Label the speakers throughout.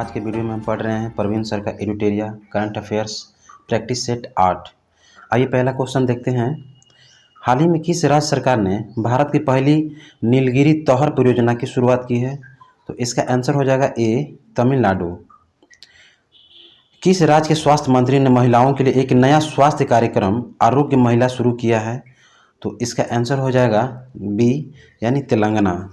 Speaker 1: आज के वीडियो में हम पढ़ रहे हैं प्रवीण सर का एडिटोरिया करंट अफेयर्स प्रैक्टिस सेट 8। आइए पहला क्वेश्चन देखते हैं। हाल ही में किस राज्य सरकार ने भारत की पहली नीलगिरी तोहर परियोजना की शुरुआत की है? तो इसका आंसर हो जाएगा ए, तमिलनाडु। किस राज्य के स्वास्थ्य मंत्री ने महिलाओं के लिए एक नया स्वास्थ्य कार्यक्रम आरोग्य महिला शुरू किया है? तो इसका आंसर हो जाएगा बी, यानी तेलंगाना।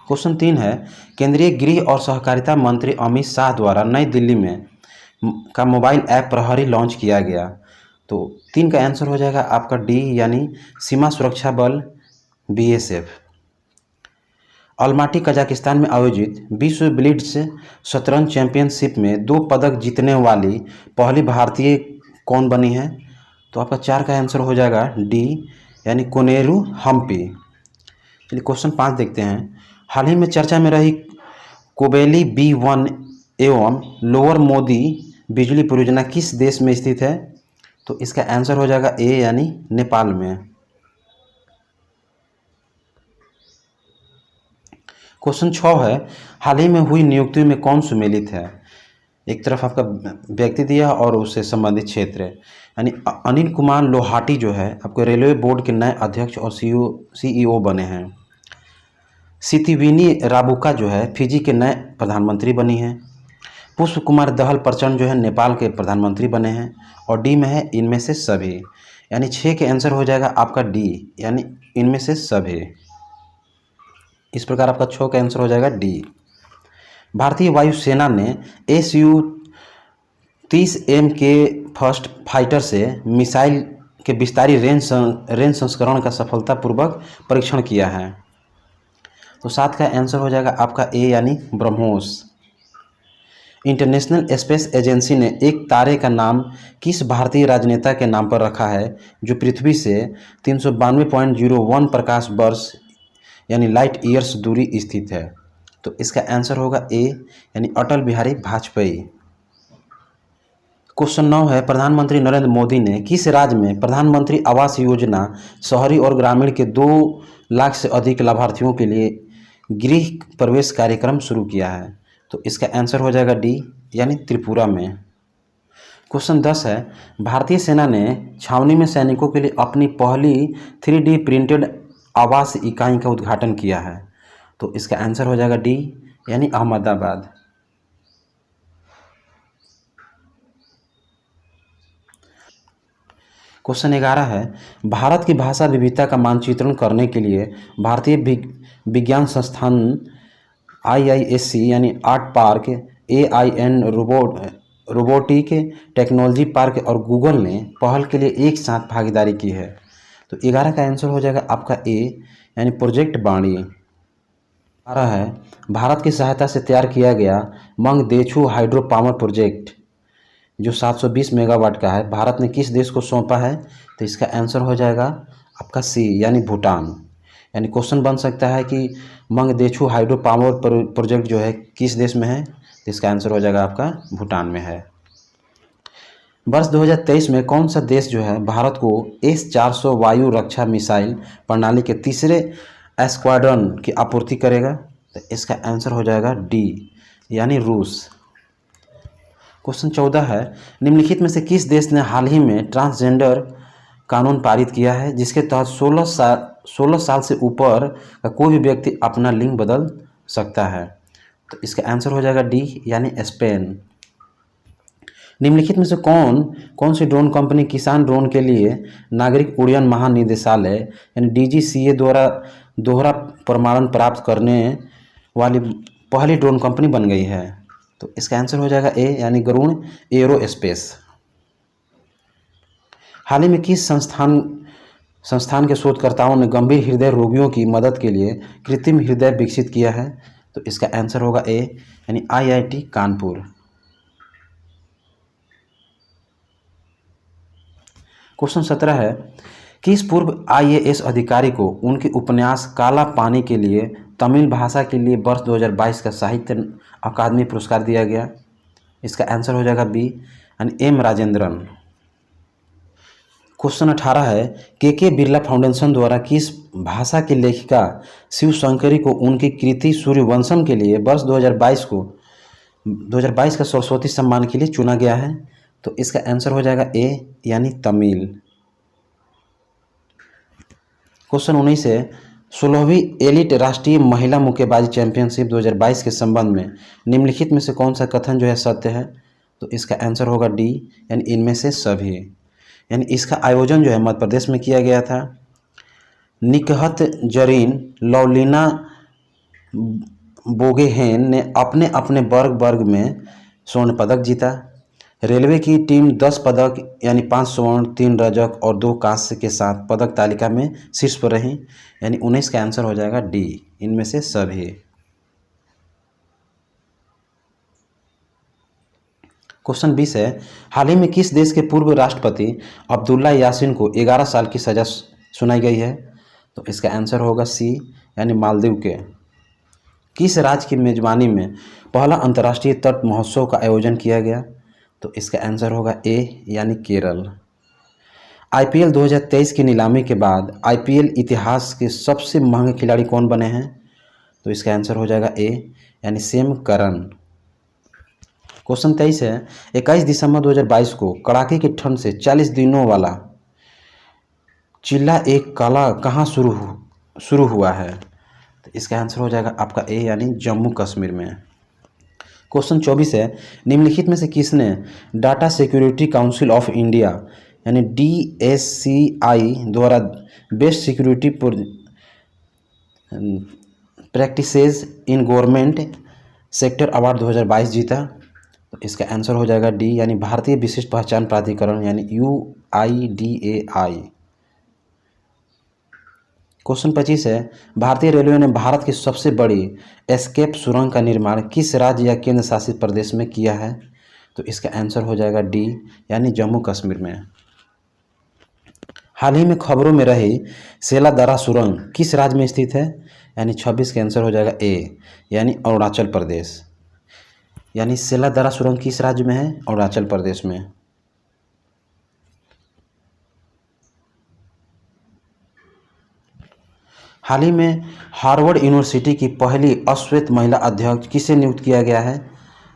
Speaker 1: क्वेश्चन 3 है, केंद्रीय गृह और सहकारिता मंत्री अमित शाह द्वारा नई दिल्ली में का मोबाइल ऐप प्रहरी लॉन्च किया गया। तो 3 का आंसर हो जाएगा आपका डी, यानी सीमा सुरक्षा बल BSF। अलमाटी कजाकिस्तान में आयोजित विश्व ब्लिट्ज शतरंज चैंपियनशिप में 2 पदक जीतने वाली पहली भारतीय कौन बनी है? तो आपका 4 का आंसर हो जाएगा डी, यानी कोनेरू हम्पी। चलिए क्वेश्चन 5 देखते हैं। हाल ही में चर्चा में रही कोबेली B1 एवं लोअर मोदी बिजली परियोजना किस देश में स्थित है? तो इसका आंसर हो जाएगा ए, यानी नेपाल में। क्वेश्चन 6 है, हाल ही में हुई नियुक्तियों में कौन सुमेलित है? एक तरफ आपका व्यक्ति दिया और उससे संबंधित क्षेत्र है, यानी अनिल कुमार लोहाटी जो है आपको रेलवे बोर्ड के नए अध्यक्ष और CEO बने हैं। सितिविनी राबुका जो है फिजी के नए प्रधानमंत्री बनी हैं। पुष्प कुमार दहल प्रचंड जो है नेपाल के प्रधानमंत्री बने हैं। और डी में है इनमें से सभी, यानी 6 के आंसर हो जाएगा आपका डी, यानी इनमें से सभी। इस प्रकार आपका 6 का आंसर हो जाएगा डी। भारतीय वायुसेना ने SU-30M के फर्स्ट फाइटर से मिसाइल के विस्तारी रेंज संस्करण का सफलतापूर्वक परीक्षण किया है। तो 7 का आंसर हो जाएगा आपका ए, यानी ब्रह्मोस। इंटरनेशनल स्पेस एजेंसी ने एक तारे का नाम किस भारतीय राजनेता के नाम पर रखा है जो पृथ्वी से 392.01 प्रकाश वर्ष यानी लाइट ईयर्स दूरी स्थित है? तो इसका आंसर होगा ए, यानी अटल बिहारी वाजपेयी। क्वेश्चन 9 है, प्रधानमंत्री नरेंद्र मोदी ने किस राज्य में प्रधानमंत्री आवास योजना शहरी और ग्रामीण के 2 लाख से अधिक लाभार्थियों के लिए गृह प्रवेश कार्यक्रम शुरू किया है? तो इसका आंसर हो जाएगा डी, यानी त्रिपुरा में। क्वेश्चन 10 है, भारतीय सेना ने छावनी में सैनिकों के लिए अपनी पहली 3D प्रिंटेड आवास इकाई का उद्घाटन किया है। तो इसका आंसर हो जाएगा डी, यानी अहमदाबाद। क्वेश्चन 11 है, भारत की भाषा विविधता का मानचित्रण करने के लिए भारतीय विज्ञान संस्थान IISc यानी art park, AIN robotic technology park और गूगल ने पहल के लिए एक साथ भागीदारी की है। तो 11 का आंसर हो जाएगा आपका ए, यानी प्रोजेक्ट बाणी। 12 है, भारत की सहायता से तैयार किया गया मंगदेछू हाइड्रो पावर प्रोजेक्ट जो 720 मेगावाट का है, भारत ने किस देश को सौंपा है? तो इसका आंसर हो जाएगा आपका सी, यानी भूटान। यानी क्वेश्चन बन सकता है कि मंगदेछू हाइड्रो पावर प्रोजेक्ट जो है किस देश में है? तो इसका आंसर हो जाएगा आपका भूटान में है। वर्ष 2023 में कौन सा देश जो है भारत को S-400 वायु रक्षा मिसाइल प्रणाली के तीसरे स्क्वाड्रन की आपूर्ति करेगा? तो इसका आंसर हो जाएगा डी, यानी रूस। क्वेश्चन 14 है, निम्नलिखित में से किस देश ने हाल ही में ट्रांसजेंडर कानून पारित किया है जिसके तहत 16 साल से ऊपर का कोई भी व्यक्ति अपना लिंग बदल सकता है? तो इसका आंसर हो जाएगा डी, यानी स्पेन। निम्नलिखित में से कौन सी ड्रोन कंपनी किसान ड्रोन के लिए नागरिक उड्डयन महानिदेशालय यानी DGCA द्वारा दोहरा प्रमाणन प्राप्त करने वाली पहली ड्रोन कंपनी बन गई है? तो इसका आंसर हो जाएगा ए, यानी गरुड़ एरोस्पेस। हाल ही में किस संस्थान के शोधकर्ताओं ने गंभीर हृदय रोगियों की मदद के लिए कृत्रिम हृदय विकसित किया है? तो इसका आंसर होगा ए, यानी IIT कानपुर। क्वेश्चन 17 है, किस पूर्व IAS अधिकारी को उनके उपन्यास काला पानी के लिए तमिल भाषा के लिए वर्ष 2022 का साहित्य अकादमी पुरस्कार दिया गया? इसका आंसर हो जाएगा बी, यानी M राजेंद्रन। क्वेश्चन 18 है के बिरला फाउंडेशन द्वारा किस भाषा की लेखिका शिव शंकरी को उनकी कृति सूर्यवंशम के लिए वर्ष 2022 का सरस्वती सम्मान के लिए चुना गया है? तो इसका आंसर हो जाएगा ए यानी तमिल। क्वेश्चन 19 है 16वीं एलिट राष्ट्रीय महिला मुक्केबाजी चैंपियनशिप 2022 के संबंध में निम्नलिखित में से कौन सा कथन जो है सत्य है? तो इसका आंसर होगा डी यानी इनमें से सभी। यानी इसका आयोजन जो है मध्य प्रदेश में किया गया था। निकहत जरीन लौलीना बोगेहेन ने अपने अपने वर्ग में स्वर्ण पदक जीता। रेलवे की टीम 10 पदक यानी 5 स्वर्ण 3 रजक और 2 कांस्य के साथ पदक तालिका में शीर्ष पर रही। यानी 19 का आंसर हो जाएगा डी इनमें से सभी। क्वेश्चन 20 है हाल ही में किस देश के पूर्व राष्ट्रपति अब्दुल्ला यासीन को 11 साल की सजा सुनाई गई है? तो इसका आंसर होगा सी यानी मालदीव के। किस राज्य की मेजबानी में पहला अंतर्राष्ट्रीय तट महोत्सव का आयोजन किया गया? तो इसका आंसर होगा ए यानी केरल। आईपीएल 2023 की नीलामी के बाद आईपीएल इतिहास के सबसे महंगे खिलाड़ी कौन बने हैं? तो इसका आंसर हो जाएगा ए यानी सेम करन। क्वेश्चन 23 है 21 दिसंबर 2022 को कड़ाके की ठंड से 40 दिनों वाला चिल्ला एक काला कहाँ शुरू हुआ है? तो इसका आंसर हो जाएगा आपका ए यानी जम्मू कश्मीर में। क्वेश्चन 24 है निम्नलिखित में से किसने data security council of India यानी DSCI द्वारा best security practices in government sector award 2022 जीता? तो इसका आंसर हो जाएगा डी यानी भारतीय विशिष्ट पहचान प्राधिकरण यानी UIDAI। क्वेश्चन 25 है भारतीय रेलवे ने भारत की सबसे बड़ी एस्केप सुरंग का निर्माण किस राज्य या केंद्र शासित प्रदेश में किया है? तो इसका आंसर हो जाएगा डी यानी जम्मू कश्मीर में। हाल ही में खबरों में रही सेला दर्रा सुरंग किस राज्य में स्थित है? यानी 26 का आंसर हो जाएगा ए यानी अरुणाचल प्रदेश। यानी सेला दर्रा सुरंग किस राज्य में है? अरुणाचल प्रदेश में। हाल ही में हार्वर्ड यूनिवर्सिटी की पहली अश्वेत महिला अध्यक्ष किसे नियुक्त किया गया है?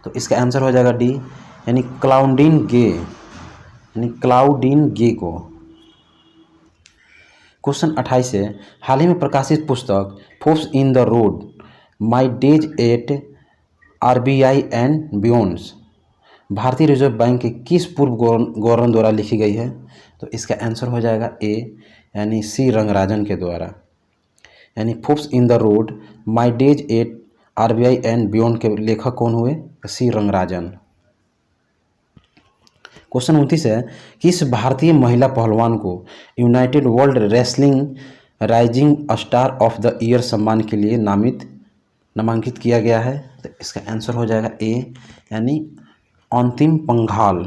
Speaker 1: तो इसका आंसर हो जाएगा डी यानी क्लाउडिन गे को। क्वेश्चन 28 है हाल ही में प्रकाशित पुस्तक forks in the road my days at RBI and beyonds भारतीय रिजर्व बैंक के किस पूर्व गवर्नर द्वारा लिखी गई है? तो इसका आंसर हो जाएगा ए यानी सी रंगराजन के द्वारा। यानी Forbes in the road my days at RBI and beyond के लेखक कौन हुए? सी रंगराजन। क्वेश्चन 29 है किस भारतीय महिला पहलवान को United world wrestling rising star of the year सम्मान के लिए नामांकित किया गया है? तो इसका आंसर हो जाएगा ए यानी अंतिम पंघाल।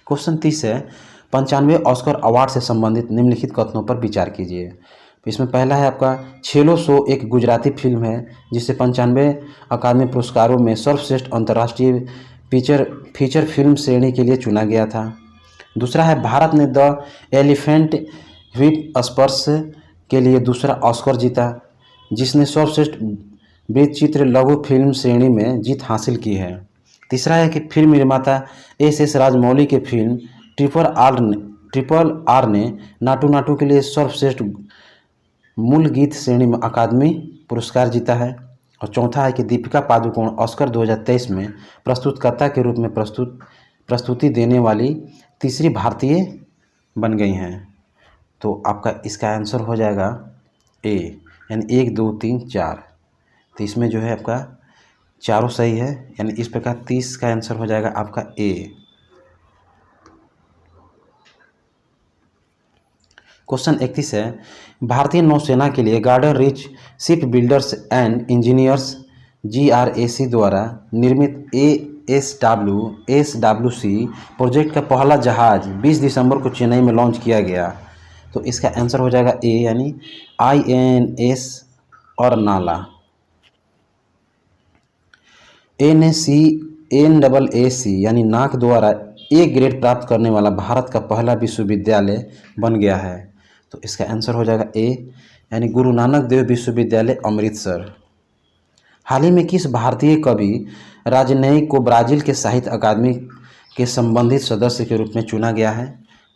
Speaker 1: क्वेश्चन 30 है 95 ऑस्कर अवार्ड से संबंधित निम्नलिखित कथनों पर विचार कीजिए। इसमें पहला है आपका छेलो सो एक गुजराती फिल्म है जिसे 95 अकादमी पुरस्कारों में सर्वश्रेष्ठ अंतर्राष्ट्रीय फीचर फिल्म श्रेणी के लिए चुना गया था। दूसरा है भारत ने द एलिफेंट व्हिप स्पर्श के लिए दूसरा ऑस्कर जीता जिसने सर्वश्रेष्ठ वृत्तचित्र लघु फिल्म श्रेणी में जीत हासिल की है। तीसरा है कि फिल्म निर्माता SS राजमौली के फिल्म ट्रिपल आर ने नाटू नाटू के लिए सर्वश्रेष्ठ मूल गीत श्रेणी में अकादमी पुरस्कार जीता है। और चौथा है कि दीपिका पादुकोण ऑस्कर 2023 में प्रस्तुतकर्ता के रूप में प्रस्तुति देने वाली तीसरी भारतीय बन गई हैं। तो आपका इसका आंसर हो जाएगा ए यानी 1 2 3 4। तो इसमें जो है आपका चारों सही है यानी इस प्रकार 30 का आंसर हो जाएगा आपका ए। क्वेश्चन 31 है भारतीय नौसेना के लिए garden rich ship builders and engineers GRAC द्वारा निर्मित SWC प्रोजेक्ट का पहला जहाज 20 दिसंबर को चेन्नई में लॉन्च किया गया। तो इसका आंसर हो जाएगा ए यानी INS और नाला। NAAC यानी नाक द्वारा A ग्रेड प्राप्त करने वाला भारत का पहला विश्वविद्यालय बन गया है। तो इसका आंसर हो जाएगा A यानी गुरु नानक देव विश्वविद्यालय अमृतसर। हाल ही में किस भारतीय कवि राजनयिक को ब्राज़ील के साहित्य अकादमी के संबंधित सदस्य के रूप में चुना गया है?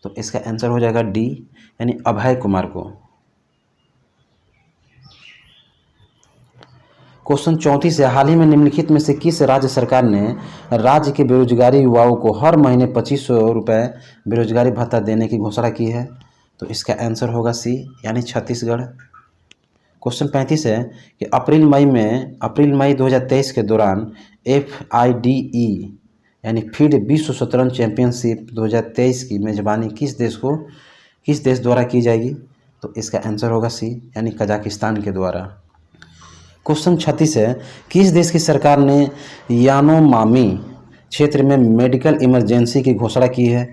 Speaker 1: तो इसका आंसर हो जाएगा D यानी अभय कुमार को। क्वेश्चन 34 है, हाल ही में निम्नलिखित में से किस राज्य सरकार ने राज्य के बेरोजगारी युवाओं को हर महीने 2500 रुपये बेरोजगारी भत्ता देने की घोषणा की है? तो इसका आंसर होगा C यानी छत्तीसगढ़। क्वेश्चन 35 है कि अप्रैल मई 2023 के दौरान FIDE यानी फीड विश्व शतरंज चैंपियनशिप 2023 की मेजबानी किस देश द्वारा की जाएगी? तो इसका आंसर होगा C यानी कजाकिस्तान के द्वारा। क्वेश्चन 36 है, किस देश की सरकार ने यानोमामी क्षेत्र में मेडिकल इमरजेंसी की घोषणा की है,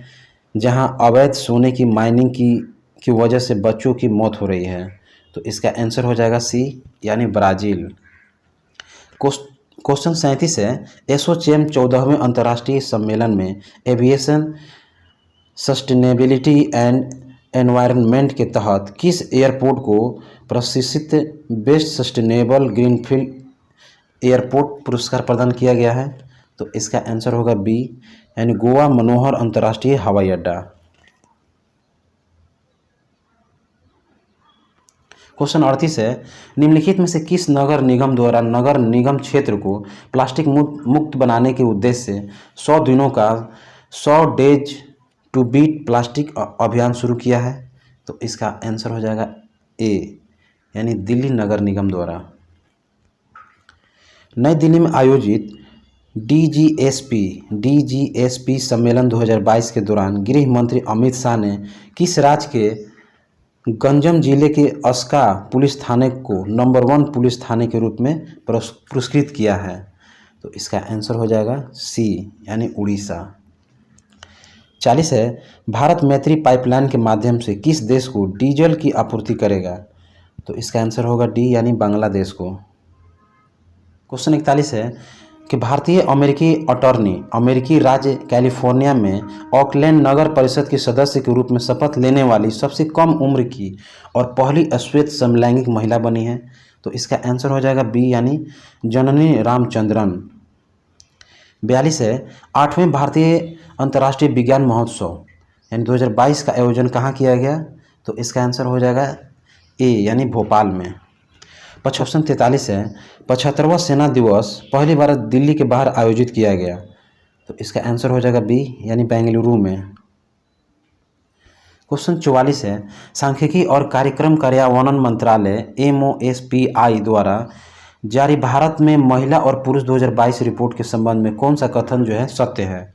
Speaker 1: जहां अवैध सोने की माइनिंग की वजह से बच्चों की मौत हो रही है? तो इसका आंसर हो जाएगा C यानी ब्राज़ील। क्वेश्चन 37 है, एसोचैम 14वें अंतर्राष्ट्रीय सम्मेलन में एविएशन सस्टेनेबिलिटी एंड एनवायरनमेंट के तहत किस एयरपोर्ट को प्रशिक्षित बेस्ट सस्टेनेबल ग्रीनफील्ड एयरपोर्ट पुरस्कार प्रदान किया गया है? तो इसका आंसर होगा B यानी गोवा मनोहर अंतर्राष्ट्रीय हवाई अड्डा। क्वेश्चन 38 है, निम्नलिखित में से किस नगर निगम द्वारा नगर निगम क्षेत्र को प्लास्टिक मुक्त बनाने के उद्देश्य से 100 दिनों का 100 डेज टू बीट प्लास्टिक अभियान शुरू किया है? तो इसका आंसर हो जाएगा A यानी दिल्ली नगर निगम द्वारा। नई दिल्ली में आयोजित DGSP सम्मेलन 2022 के दौरान गृह मंत्री अमित शाह ने किस राज्य के गंजम जिले के अस्का पुलिस थाने को नंबर 1 पुलिस थाने के रूप में पुरस्कृत किया है? तो इसका आंसर हो जाएगा C यानी उड़ीसा। 40 है, भारत मैत्री पाइपलाइन के माध्यम से किस देश को डीजल की आपूर्ति करेगा? तो इसका आंसर होगा D यानी बांग्लादेश को। क्वेश्चन 41 है कि भारतीय अमेरिकी अटॉर्नी अमेरिकी राज्य कैलिफोर्निया में ऑकलैंड नगर परिषद की सदस्य के रूप में शपथ लेने वाली सबसे कम उम्र की और पहली श्वेत समलैंगिक महिला बनी है? तो इसका आंसर हो जाएगा B यानी जननी रामचंद्रन। 42 है, 8वें भारतीय अंतर्राष्ट्रीय विज्ञान महोत्सव यानी 2022 का आयोजन कहाँ किया गया? तो इसका आंसर हो जाएगा A यानी भोपाल में। क्वेश्चन 43 है, 75वां सेना दिवस पहली बार दिल्ली के बाहर आयोजित किया गया? तो इसका आंसर हो जाएगा B यानी बेंगलुरु में। क्वेश्चन 44 है, सांख्यिकी और कार्यक्रम कार्यान्वयन मंत्रालय MOSPI द्वारा जारी भारत में महिला और पुरुष 2022 रिपोर्ट के संबंध में कौन सा कथन जो है सत्य है?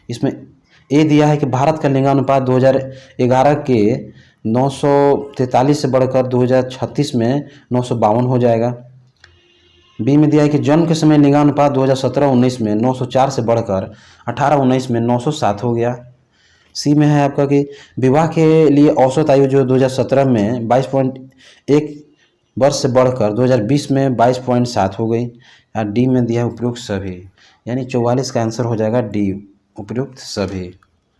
Speaker 1: इसमें A दिया है कि भारत का लिंगानुपात 2011 के 943 से बढ़कर 2036 में 952 हो जाएगा। B में दिया है कि जन्म के समय लिंगानुपात 2017-19 में 904 से बढ़कर 18-19 में 907 हो गया। C में है आपका कि विवाह के लिए औसत आयु जो 2017 में 22.1 वर्ष से बढ़कर 2020 में 22.7 हो गई। और D में दिया है उपयुक्त सभी यानी 44 का आंसर हो जाएगा D उपयुक्त सभी।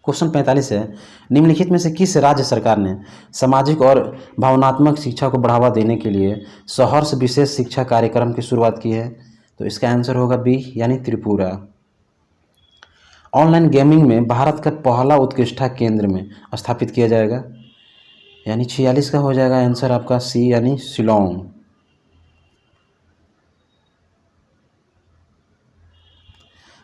Speaker 1: क्वेश्चन 45 है, निम्नलिखित में से किस राज्य सरकार ने सामाजिक और भावनात्मक शिक्षा को बढ़ावा देने के लिए सहर्ष विशेष शिक्षा कार्यक्रम की शुरुआत की है? तो इसका आंसर होगा B यानी त्रिपुरा। ऑनलाइन गेमिंग में भारत का पहला उत्कृष्टता केंद्र में स्थापित किया जाएगा यानी 46 का हो जाएगा आंसर आपका C यानी शिलोंग।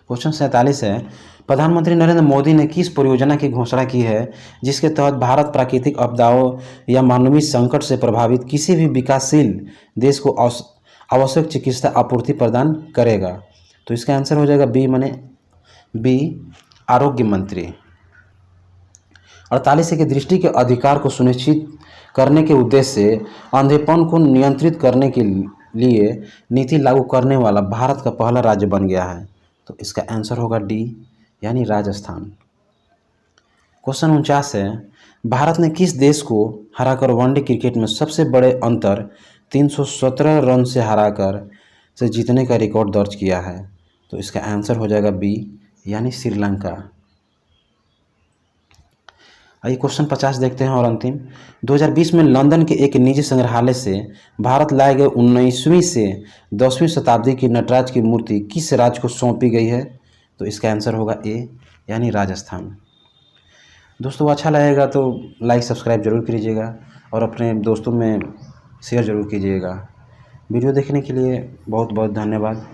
Speaker 1: क्वेश्चन 47 है, प्रधानमंत्री नरेंद्र मोदी ने किस परियोजना की घोषणा की है जिसके तहत भारत प्राकृतिक आपदाओं या मानवीय संकट से प्रभावित किसी भी विकासशील देश को आवश्यक चिकित्सा आपूर्ति प्रदान करेगा? तो इसका आंसर हो जाएगा B आरोग्य मंत्री। 48 के दृष्टि के अधिकार को सुनिश्चित करने के उद्देश्य से अंधेपन को नियंत्रित करने के लिए नीति लागू करने वाला भारत का पहला राज्य बन गया है? तो इसका आंसर होगा D यानी राजस्थान। क्वेश्चन 49 है, भारत ने किस देश को हराकर वनडे क्रिकेट में सबसे बड़े अंतर 317 रन से हराकर से जीतने का रिकॉर्ड दर्ज किया है? तो इसका आंसर हो जाएगा बी यानी श्रीलंका। आइए क्वेश्चन 50 देखते हैं और अंतिम। 2020 में लंदन के एक निजी संग्रहालय से भारत लाए गए 19वीं से 10वीं शताब्दी की नटराज की मूर्ति किस राज्य को सौंपी गई है? तो इसका आंसर होगा ए यानी राजस्थान। दोस्तों अच्छा लगेगा तो लाइक सब्सक्राइब जरूर कीजिएगा और अपने दोस्तों में शेयर ज़रूर कीजिएगा। वीडियो देखने के लिए बहुत बहुत धन्यवाद।